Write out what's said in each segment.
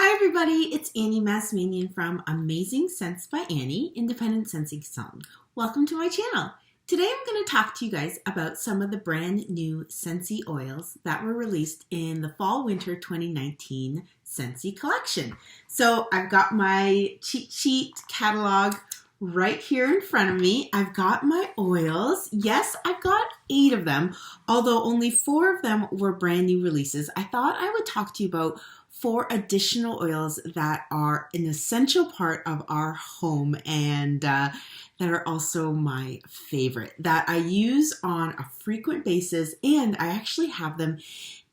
Hi everybody, it's Annie Mazmanian from Amazing Scents by Annie, Independent Scentsy Consultant. Welcome to my channel. Today I'm going to talk to you guys about some of the brand new Scentsy oils that were released in the Fall-Winter 2019 Scentsy collection. So I've got my cheat sheet catalog right here in front of me. I've got my oils. Yes, I've got 8 of them, although only 4 of them were brand new releases. I thought I would talk to you about 4 additional oils that are an essential part of our home and that are also my favorite, that I use on a frequent basis, and I actually have them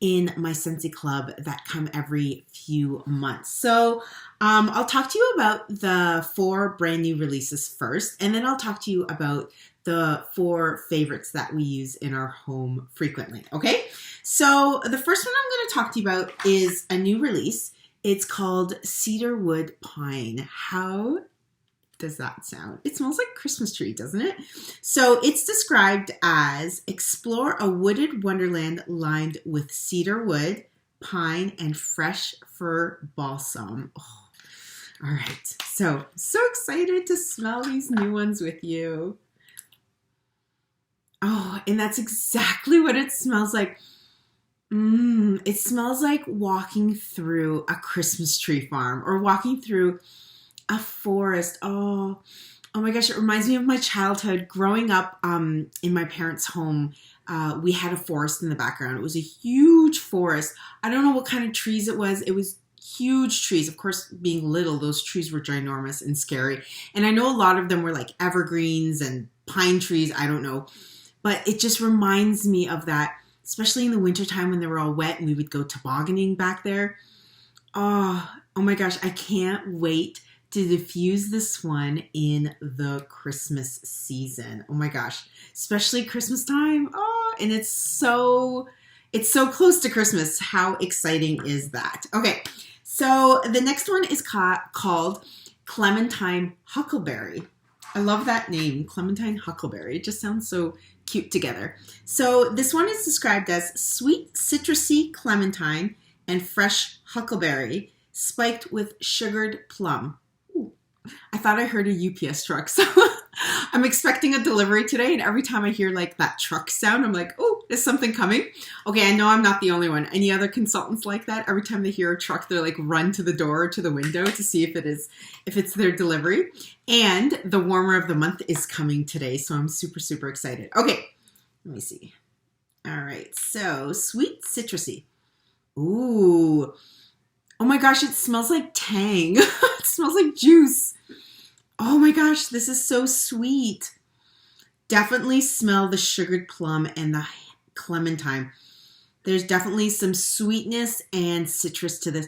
in my Scentsy Club that come every few months. So I'll talk to you about the 4 brand new releases first, and then I'll talk to you about the 4 favorites that we use in our home frequently, okay? So the first one I'm going to talk to you about is a new release. It's called Cedarwood Pine. How does that sound? It smells like Christmas tree, doesn't it? So it's described as explore a wooded wonderland lined with cedar wood, pine, and fresh fir balsam. Oh, all right. So excited to smell these new ones with you. Oh, and that's exactly what it smells like. It smells like walking through a Christmas tree farm or walking through a forest. Oh my gosh, it reminds me of my childhood. Growing up in my parents' home, we had a forest in the background. It was a huge forest. I don't know what kind of trees it was. It was huge trees. Of course, being little, those trees were ginormous and scary. And I know a lot of them were like evergreens and pine trees. I don't know. But it just reminds me of that, especially in the wintertime when they were all wet and we would go tobogganing back there. Oh my gosh, I can't wait to diffuse this one in the Christmas season. Oh my gosh, especially Christmas time. Oh, and it's so close to Christmas. How exciting is that? Okay, so the next one is called Clementine Huckleberry. I love that name, Clementine Huckleberry. It just sounds so cute together. So this one is described as sweet citrusy clementine and fresh huckleberry spiked with sugared plum. Ooh, I thought I heard a UPS truck, so I'm expecting a delivery today, and every time I hear like that truck sound, I'm like, oh, is something coming? Okay, I know I'm not the only one. Any other consultants like that? Every time they hear a truck, they're like run to the door or to the window to see if it's their delivery. And the warmer of the month is coming today, so I'm super excited. Okay, let me see. All right, so sweet citrusy. Ooh. Oh my gosh, it smells like tang. It smells like juice. Oh my gosh, this is so sweet. Definitely smell the sugared plum and the clementine. There's definitely some sweetness and citrus to this.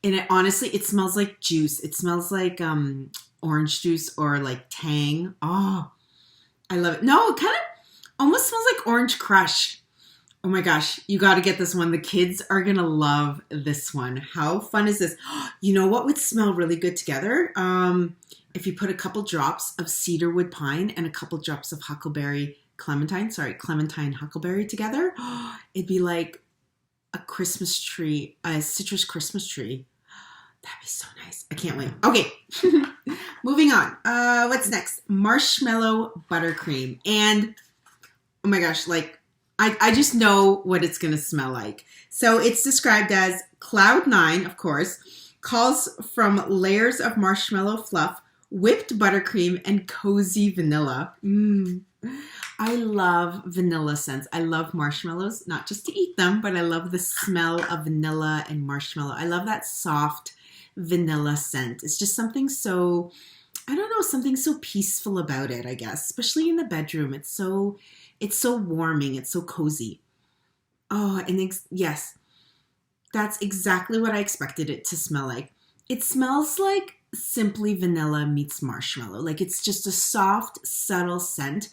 And it smells like juice. It smells like orange juice or like tang. Oh, I love it. No, it kind of almost smells like orange crush. Oh my gosh, you got to get this one. The kids are going to love this one. How fun is this? You know what would smell really good together? If you put a couple drops of cedarwood pine and a couple drops of Clementine Huckleberry together, it'd be like a Christmas tree, a citrus Christmas tree. That'd be so nice. I can't wait. Okay, moving on. What's next? Marshmallow Buttercream. And oh my gosh, like I just know what it's going to smell like. So it's described as Cloud 9, of course, calls from layers of marshmallow fluff, whipped buttercream, and cozy vanilla. I love vanilla scents. I love marshmallows, not just to eat them, but I love the smell of vanilla and marshmallow. I love that soft vanilla scent. It's just something so, I don't know, something so peaceful about it, I guess, especially in the bedroom. It's so warming. It's so cozy. Oh, and yes, that's exactly what I expected it to smell like. It smells like simply vanilla meets marshmallow. Like it's just a soft, subtle scent.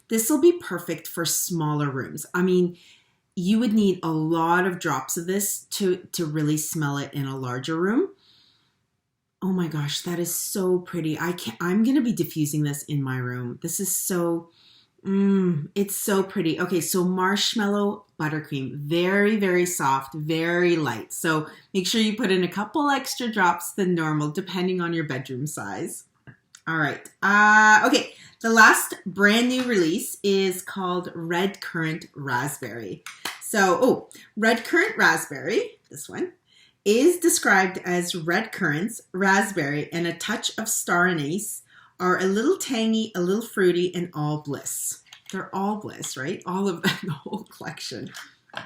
This will be perfect for smaller rooms. I mean, you would need a lot of drops of this to really smell it in a larger room. Oh my gosh, that is so pretty. I'm going to be diffusing this in my room. This is so It's so pretty. Okay, so Marshmallow Buttercream, very, very soft, very light. So make sure you put in a couple extra drops than normal, depending on your bedroom size. All right. Okay, the last brand new release is called Red Currant Raspberry. So, Red Currant Raspberry, this one, is described as red currants, raspberry, and a touch of star anise are a little tangy, a little fruity, and all bliss. They're all bliss, right? All of them, the whole collection. Oh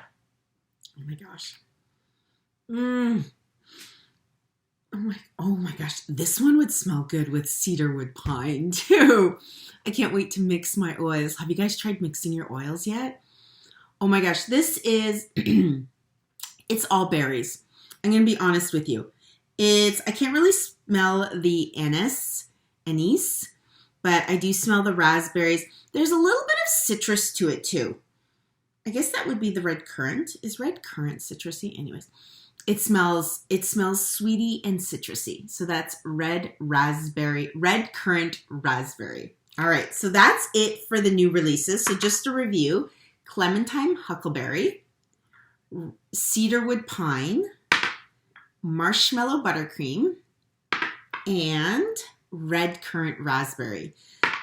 my gosh. Oh my gosh. This one would smell good with cedarwood pine too. I can't wait to mix my oils. Have you guys tried mixing your oils yet? Oh my gosh. This is, it's all berries. I'm going to be honest with you. I can't really smell the anise, but I do smell the raspberries. There's a little bit of citrus to it too. I guess that would be the red currant. Is red currant citrusy? Anyways, it smells sweety and citrusy. So that's red currant raspberry. All right, so that's it for the new releases. So just to review, Clementine Huckleberry, cedarwood pine, Marshmallow Buttercream, and Red Currant Raspberry.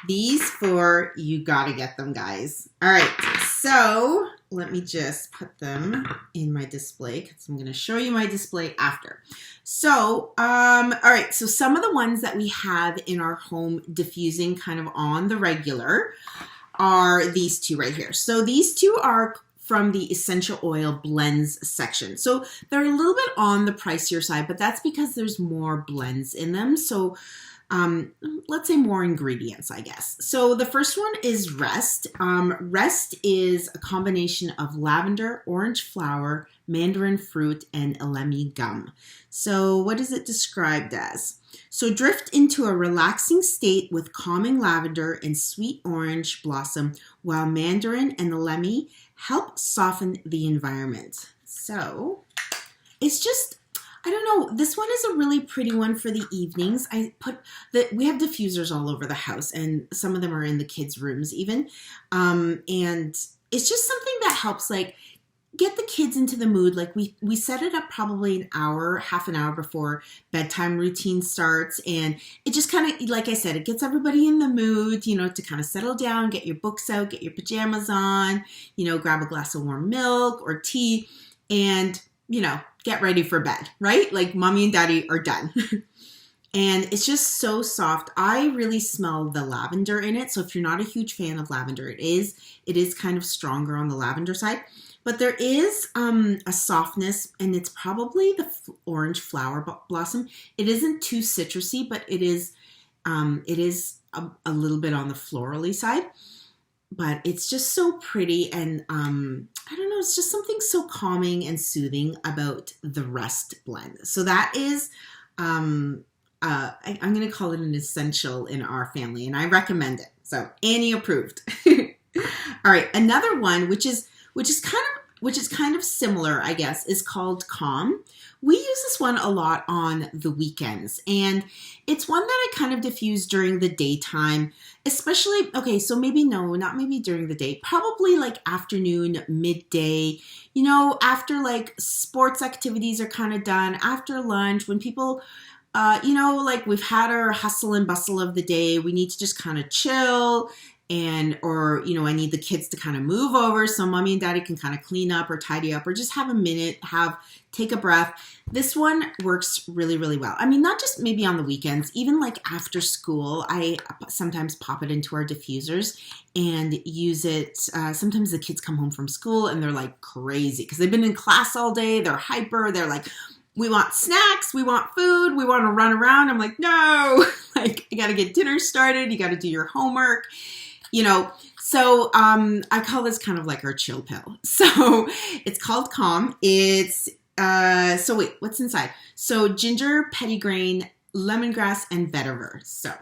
These four, you gotta get them, guys. All right, so let me just put them in my display because I'm gonna show you my display after. So, all right, so some of the ones that we have in our home diffusing kind of on the regular are these two right here. So these two are from the essential oil blends section. So they're a little bit on the pricier side, but that's because there's more blends in them. So let's say more ingredients, I guess. So the first one is Rest. Rest is a combination of lavender, orange flower, mandarin fruit, and elemi gum. So what is it described as? So drift into a relaxing state with calming lavender and sweet orange blossom, while mandarin and elemi help soften the environment. So it's just, I don't know, this one is a really pretty one for the evenings. We have diffusers all over the house, and some of them are in the kids' rooms even. And it's just something that helps like get the kids into the mood. Like we set it up probably half an hour before bedtime routine starts. And it just kind of, like I said, it gets everybody in the mood, you know, to kind of settle down, get your books out, get your pajamas on, you know, grab a glass of warm milk or tea and, you know, get ready for bed, right? Like mommy and daddy are done. And it's just so soft. I really smell the lavender in it. So if you're not a huge fan of lavender, it is kind of stronger on the lavender side. But there is a softness, and it's probably the orange flower blossom. It isn't too citrusy, but it is a little bit on the florally side. But it's just so pretty, and I don't know, it's just something so calming and soothing about the Rest blend. So that is, I'm going to call it an essential in our family, and I recommend it. So Annie approved. All right, another one, which is kind of similar, I guess, is called Calm. We use this one a lot on the weekends, and it's one that I kind of diffuse during the daytime, especially, okay, so not maybe during the day, probably like afternoon, midday, you know, after like sports activities are kind of done, after lunch, when people, you know, like we've had our hustle and bustle of the day, we need to just kind of chill. Or, you know, I need the kids to kind of move over so mommy and daddy can kind of clean up or tidy up or just have a minute, take a breath. This one works really, really well. I mean, not just maybe on the weekends, even like after school, I sometimes pop it into our diffusers and use it. Sometimes the kids come home from school and they're like crazy because they've been in class all day. They're hyper. They're like, we want snacks, we want food, we want to run around. I'm like, no, like you got to get dinner started. You got to do your homework. You know, so I call this kind of like our chill pill. So it's called Calm. It's, so wait, what's inside? So ginger, petitgrain, lemongrass, and vetiver. So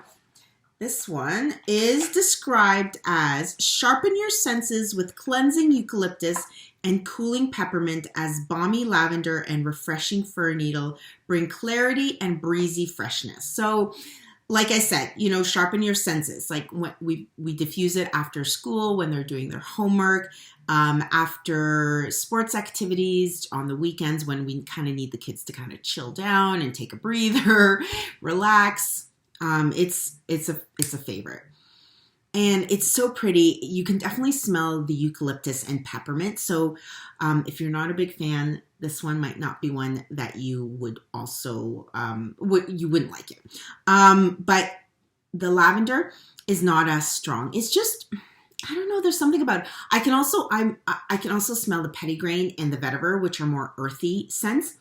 this one is described as sharpen your senses with cleansing eucalyptus and cooling peppermint as balmy lavender and refreshing fir needle bring clarity and breezy freshness. So like I said, you know, sharpen your senses. Like when we diffuse it after school, when they're doing their homework, after sports activities, on the weekends when we kind of need the kids to kind of chill down and take a breather, relax. It's a favorite. And it's so pretty. You can definitely smell the eucalyptus and peppermint. So if you're not a big fan, this one might not be one that you would also, you wouldn't like it. But the lavender is not as strong. It's just, I don't know, there's something about it. I can also smell the petitgrain and the vetiver, which are more earthy scents.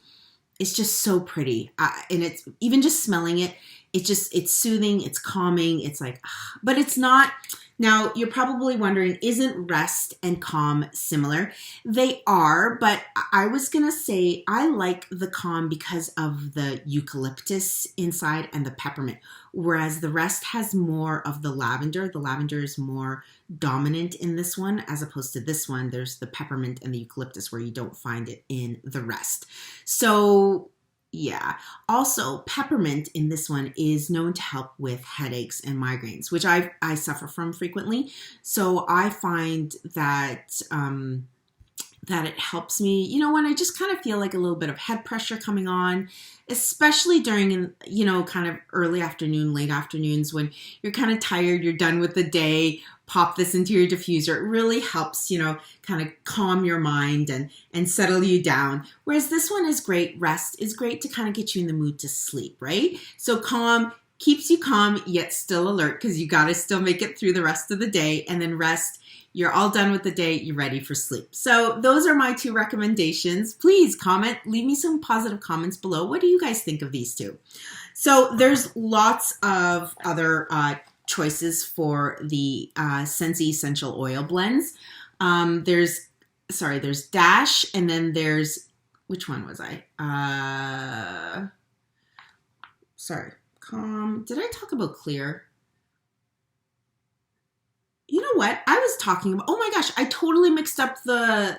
It's just so pretty. And it's even just smelling it, it's soothing, it's calming, it's like, but it's not. Now, you're probably wondering, isn't rest and calm similar? They are, but I was going to say I like the calm because of the eucalyptus inside and the peppermint, whereas the rest has more of the lavender. The lavender is more dominant in this one, as opposed to this one. There's the peppermint and the eucalyptus where you don't find it in the rest. So yeah. Also, peppermint in this one is known to help with headaches and migraines, which I suffer from frequently. So I find that that it helps me, you know, when I just kind of feel like a little bit of head pressure coming on, especially during, you know, kind of early afternoon, late afternoons when you're kind of tired, you're done with the day, pop this into your diffuser. It really helps, you know, kind of calm your mind and settle you down. Whereas this one is great. Rest is great to kind of get you in the mood to sleep, right? So calm keeps you calm, yet still alert because you got to still make it through the rest of the day. And then rest, you're all done with the day, you're ready for sleep. So those are my 2 recommendations. Please comment, leave me some positive comments below. What do you guys think of these 2? So there's lots of other choices for the Scentsy essential oil blends. There's Dash, and then there's, which one was I? Calm. Did I talk about Clear? You know what? I was talking about, oh my gosh, I totally mixed up the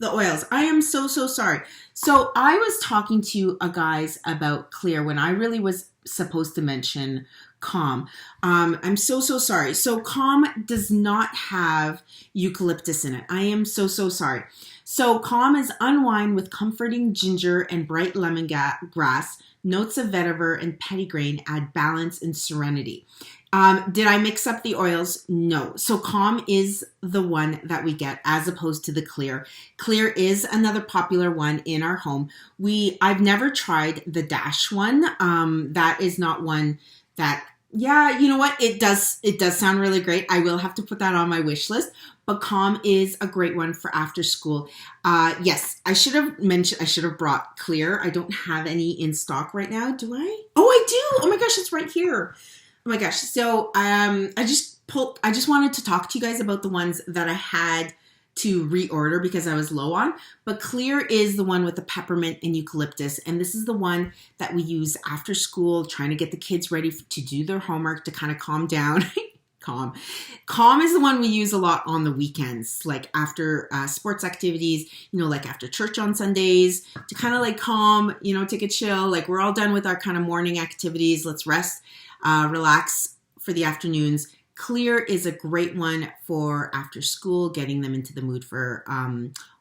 oils. I am so sorry. So I was talking to you guys about Clear when I really was supposed to mention Calm. I'm so sorry. So Calm does not have eucalyptus in it. I am so sorry. So Calm is unwind with comforting ginger and bright lemongrass. Notes of vetiver and petitgrain add balance and serenity. Did I mix up the oils? No. So Calm is the one that we get as opposed to the Clear. Clear is another popular one in our home. I've never tried the Dash one. That is not one that, yeah, you know what? It does sound really great. I will have to put that on my wish list. But Calm is a great one for after school. Yes, I should have brought Clear. I don't have any in stock right now. Do I? Oh, I do. Oh my gosh, it's right here. Oh my gosh. So I just wanted to talk to you guys about the ones that I had to reorder because I was low on. But Clear is the one with the peppermint and eucalyptus. And this is the one that we use after school, trying to get the kids ready to do their homework to kind of calm down. Calm is the one we use a lot on the weekends, like after sports activities, you know, like after church on Sundays, to kind of like calm, you know, take a chill. Like we're all done with our kind of morning activities. Let's rest, relax for the afternoons. Clear is a great one for after school, getting them into the mood for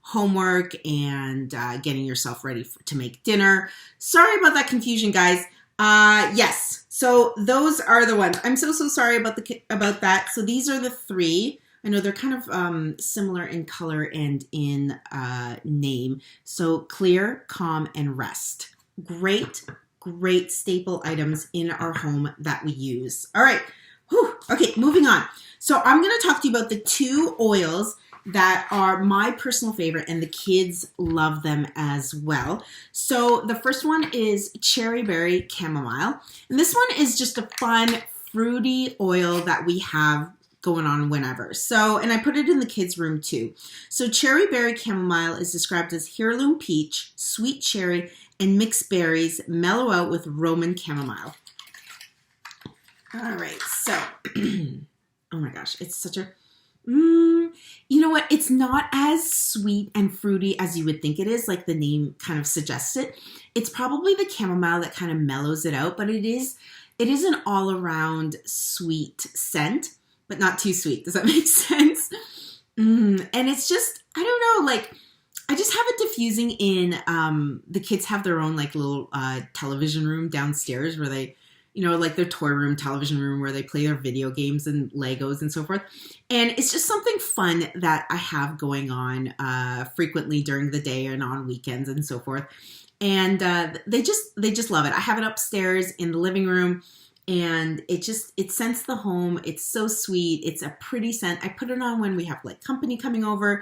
homework and getting yourself ready to make dinner. Sorry about that confusion, guys. Yes. So those are the ones. I'm so sorry about that. So these are the 3. I know they're kind of similar in color and in name. So Clear, Calm, and Rest. Great staple items in our home that we use. All right. Whew. Okay, moving on. So I'm going to talk to you about the 2 oils that are my personal favorite, and the kids love them as well. So the first one is Cherry Berry Chamomile. And this one is just a fun, fruity oil that we have going on whenever. So, and I put it in the kids' room too. So Cherry Berry Chamomile is described as heirloom peach, sweet cherry, and mixed berries mellow out with Roman chamomile. All right, so, oh my gosh, it's such a, You know what? It's not as sweet and fruity as you would think it is, like the name kind of suggests it. It's probably the chamomile that kind of mellows it out, but it is an all-around sweet scent, but not too sweet. Does that make sense? And it's just, I don't know, like, I just have it diffusing in, the kids have their own like little television room downstairs where they, like their toy room, television room where they play their video games and Legos and so forth. And it's just something fun that I have going on frequently during the day and on weekends and so forth. And they just love it. I have it upstairs in the living room, and it scents the home. It's so sweet. It's a pretty scent. I put it on when we have like company coming over.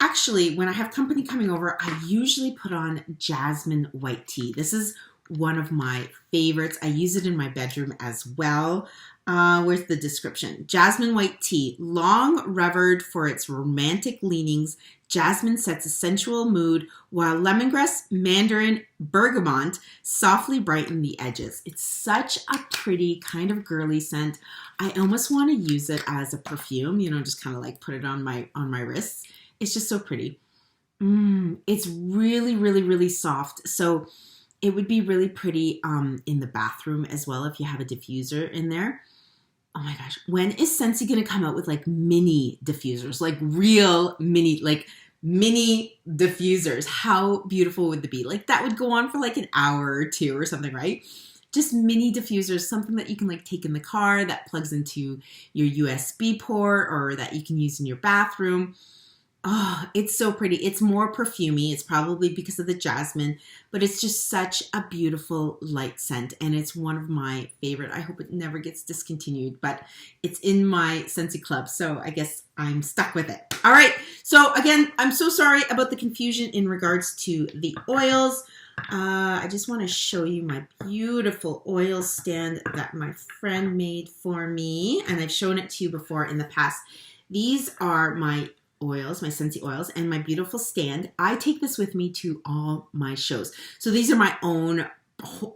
Actually, when I have company coming over, I usually put on Jasmine White Tea. This is one of my favorites. I use it in my bedroom as well. Where's the description? Jasmine White Tea, long revered for its romantic leanings, jasmine sets a sensual mood, while lemongrass, mandarin, bergamot softly brighten the edges. It's such a pretty kind of girly scent. I almost want to use it as a perfume, just kind of like put it on my wrists. It's just so pretty. It's really, really, really soft. So it would be really pretty in the bathroom as well if you have a diffuser in there. Oh my gosh. When is Scentsy going to come out with like mini diffusers? Like real mini diffusers. How beautiful would that be? Like that would go on for like an hour or two or something, right? Just mini diffusers, something that you can like take in the car that plugs into your USB port or that you can use in your bathroom. Oh, it's so pretty. It's more perfumey. It's probably because of the jasmine, but it's just such a beautiful light scent, and it's one of my favorite. I hope it never gets discontinued, but it's in my Scentsy Club, so I guess I'm stuck with it. All right. So again, I'm so sorry about the confusion in regards to the oils. I just want to show you my beautiful oil stand that my friend made for me, and I've shown it to you before in the past. These are my oils, my Scentsy oils, and my beautiful stand. I take this with me to all my shows. So these are my own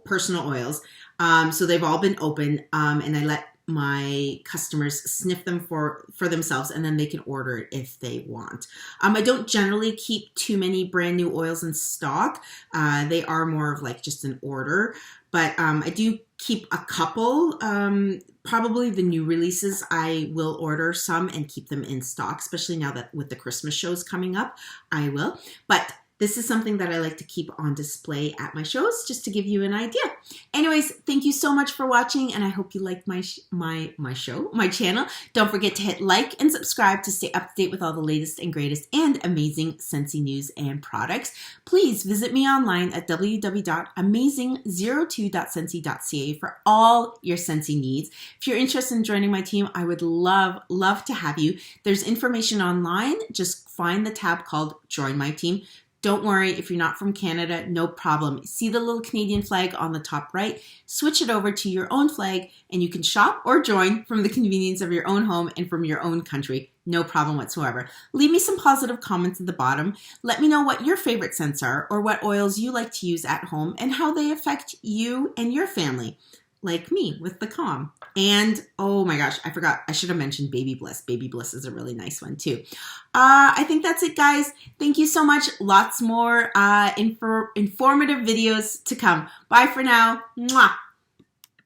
personal oils. So they've all been opened, and I let my customers sniff them for themselves, and then they can order it if they want. I don't generally keep too many brand new oils in stock. They are more of like just an order, but I do keep a couple. Probably the new releases, I will order some and keep them in stock, especially now that with the Christmas shows coming up, I will. But this is something that I like to keep on display at my shows, just to give you an idea. Anyways, thank you so much for watching, and I hope you like my channel. Don't forget to hit like and subscribe to stay up to date with all the latest and greatest and amazing Scentsy news and products. Please visit me online at www.amazing02.scentsy.ca for all your Scentsy needs. If you're interested in joining my team, I would love to have you. There's information online. Just find the tab called Join My Team. Don't worry, if you're not from Canada, no problem. See the little Canadian flag on the top right? Switch it over to your own flag, and you can shop or join from the convenience of your own home and from your own country. No problem whatsoever. Leave me some positive comments at the bottom. Let me know what your favorite scents are, or what oils you like to use at home and how they affect you and your family. Like me with the Calm. And oh my gosh, I forgot. I should have mentioned Baby Bliss. Baby Bliss is a really nice one too. I think that's it, guys. Thank you so much. Lots more informative videos to come. Bye for now. Mwah.